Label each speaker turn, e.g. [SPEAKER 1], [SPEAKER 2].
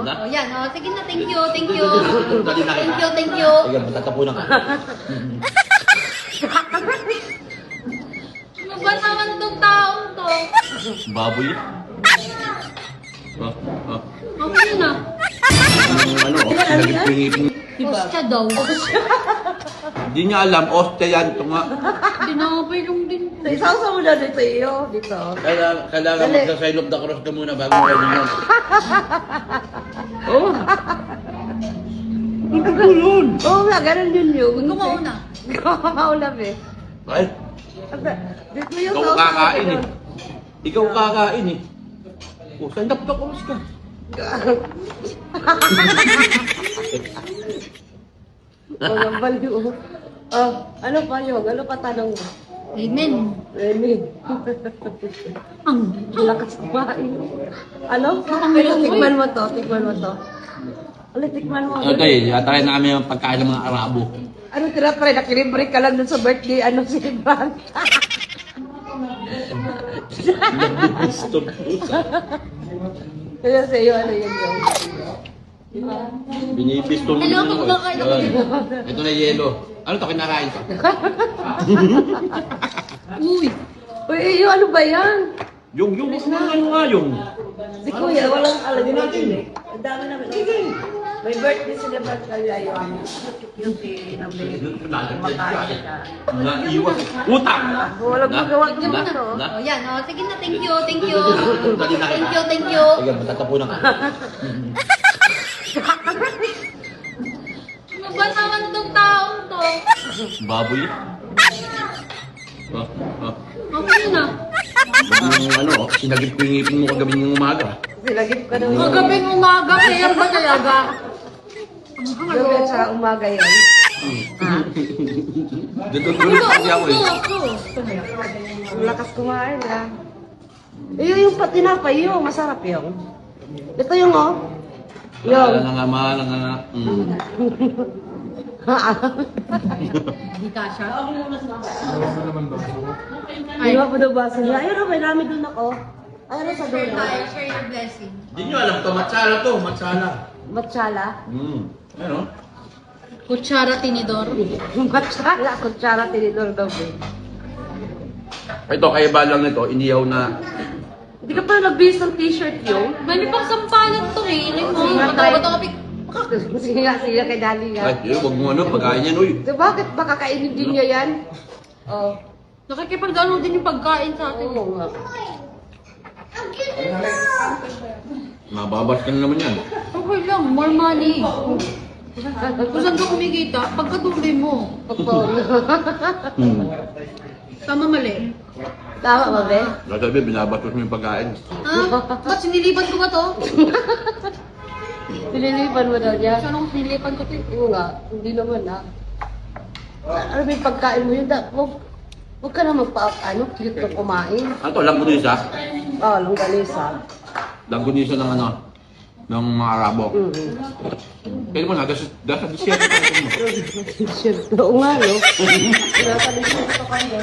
[SPEAKER 1] Na?
[SPEAKER 2] O yan, o. Sige na, thank you, thank you.
[SPEAKER 1] Dali na kita.
[SPEAKER 2] Thank you, thank you.
[SPEAKER 1] Sige, matatapunan ka.
[SPEAKER 2] Ano ba naman itong taong to?
[SPEAKER 1] Baboy.
[SPEAKER 2] Okay na.
[SPEAKER 1] Ano, sinagipingiping.
[SPEAKER 2] Ostia daw.
[SPEAKER 1] Hindi niya alam, ostia yan. Ito nga.
[SPEAKER 2] Dinapay lang din.
[SPEAKER 3] Isausaw mo na dito iyo. Dito.
[SPEAKER 1] Kailangan
[SPEAKER 3] Dali.
[SPEAKER 1] magsa-sign of the cross ka muna bago ka yun. Oo. Tulun.
[SPEAKER 3] Oo nga, ganun din yun.
[SPEAKER 2] Huwag ko mauna.
[SPEAKER 3] Maulap eh.
[SPEAKER 1] Ay,
[SPEAKER 3] Dito yung
[SPEAKER 1] ikaw kakain eh. Ikaw kakain eh. Oh, sign of the cross ka.
[SPEAKER 3] Walang baliw. Oh, ano pa yun? Ano pa tanong mo?
[SPEAKER 2] Amen.
[SPEAKER 3] Remy.
[SPEAKER 2] Ang
[SPEAKER 3] Lakas kumain. Ano?
[SPEAKER 2] Nakangilong
[SPEAKER 3] Tikman mo to, tikman mo to. Ano, tikman mo.
[SPEAKER 1] Ito eh, try namin yung pagkain ng mga Arabo.
[SPEAKER 3] Ano tira-try? Nakilibre ka lang dun sa birthday, ano si Frank?
[SPEAKER 1] Gusto pusa.
[SPEAKER 3] Kaya sa iyo, ano yun yun?
[SPEAKER 1] Binibistol
[SPEAKER 2] Hello, ako kumakain ako.
[SPEAKER 1] Ito na yelo. Ano to, kinakain to?
[SPEAKER 2] Uy.
[SPEAKER 3] Uy, iyo, ano ba yan?
[SPEAKER 1] Yung ano nga yung.
[SPEAKER 3] Si Kuya, walang alam natin eh. Ang dami namin. May birthday sila ba kaya yun? Yung si Abe. Kumakain ka.
[SPEAKER 1] Naiwas. Utang!
[SPEAKER 3] Walang magawa
[SPEAKER 2] Tignan mo
[SPEAKER 3] naman
[SPEAKER 2] na.
[SPEAKER 3] to.
[SPEAKER 2] O yan, o. Sige na, thank you, thank you.
[SPEAKER 1] Dali na kita.
[SPEAKER 2] Thank you, thank you.
[SPEAKER 1] Sige, matatapunan ka.
[SPEAKER 2] Ano ba naman itong taong to?
[SPEAKER 1] Baboy.
[SPEAKER 2] Okay na.
[SPEAKER 1] Yung ano, sinagip-pingipin mo kagabi ng umaga.
[SPEAKER 3] Silagip ka daw.
[SPEAKER 2] Magabing umaga, kaya ba talaga?
[SPEAKER 3] Gabi at saka umaga yan.
[SPEAKER 1] Dito tuloy kasi ako eh.
[SPEAKER 3] Ang lakas kumain ah. Yung patinapay yung masarap yung. Ito yung oh.
[SPEAKER 1] Mahal
[SPEAKER 3] Yung.
[SPEAKER 1] nga, mahal nga.
[SPEAKER 2] Hindi ka siya.
[SPEAKER 3] Ay, ba pa daw baso niya? Ayun oh, may dami dun ako. Ayun sa
[SPEAKER 2] Share
[SPEAKER 3] dulo.
[SPEAKER 2] tayo, share your blessing.
[SPEAKER 1] Hindi nyo alam to, matsala to, matsala.
[SPEAKER 3] Matsala.
[SPEAKER 1] Ano?
[SPEAKER 2] Kutsara tinidor.
[SPEAKER 3] Matsala. Kutsara tinidor daw eh.
[SPEAKER 1] Ito, kaya ba lang nito, iniyaw na.
[SPEAKER 3] Hindi ka pa nag-base ng t-shirt yung?
[SPEAKER 2] Bali pang sampalan to eh. Ilan mo,
[SPEAKER 3] Sige nga,
[SPEAKER 2] matawa
[SPEAKER 3] try.
[SPEAKER 2] to kapit.
[SPEAKER 3] Sige nga kay Dali nga.
[SPEAKER 1] Ay, yun, wag mo ano, pagkain yan, uy.
[SPEAKER 3] So, bakit baka kainin din niya yan? Oh.
[SPEAKER 2] Nakikipagdano din yung pagkain sa atin.
[SPEAKER 3] Oo nga.
[SPEAKER 1] Mababas ka na naman yan.
[SPEAKER 2] Okay lang, more money. Kung saan ka kumikita, pagkatuloy mo. Tama mali.
[SPEAKER 3] Tama ba, be?
[SPEAKER 1] Sabi, binabastos mo yung pagkain.
[SPEAKER 2] Ha? Ba't sinilipan ko ba to?
[SPEAKER 3] Pinilipan mo daw niya.
[SPEAKER 2] Saan ako sinilipan ko to?
[SPEAKER 3] Oo nga, hindi naman ah. Ano ba yung pagkain mo yun? Huwag ka na ano, cute ka kumain.
[SPEAKER 1] Ano to, langgunisa?
[SPEAKER 3] Oh, longganisa.
[SPEAKER 1] Langgunisa ng ano, ng mga Arabo. Kaya mo na, dasa disyerto tayo mo.
[SPEAKER 3] T-shirt. Oo nga, no? Nasa t-shirt ko kayo.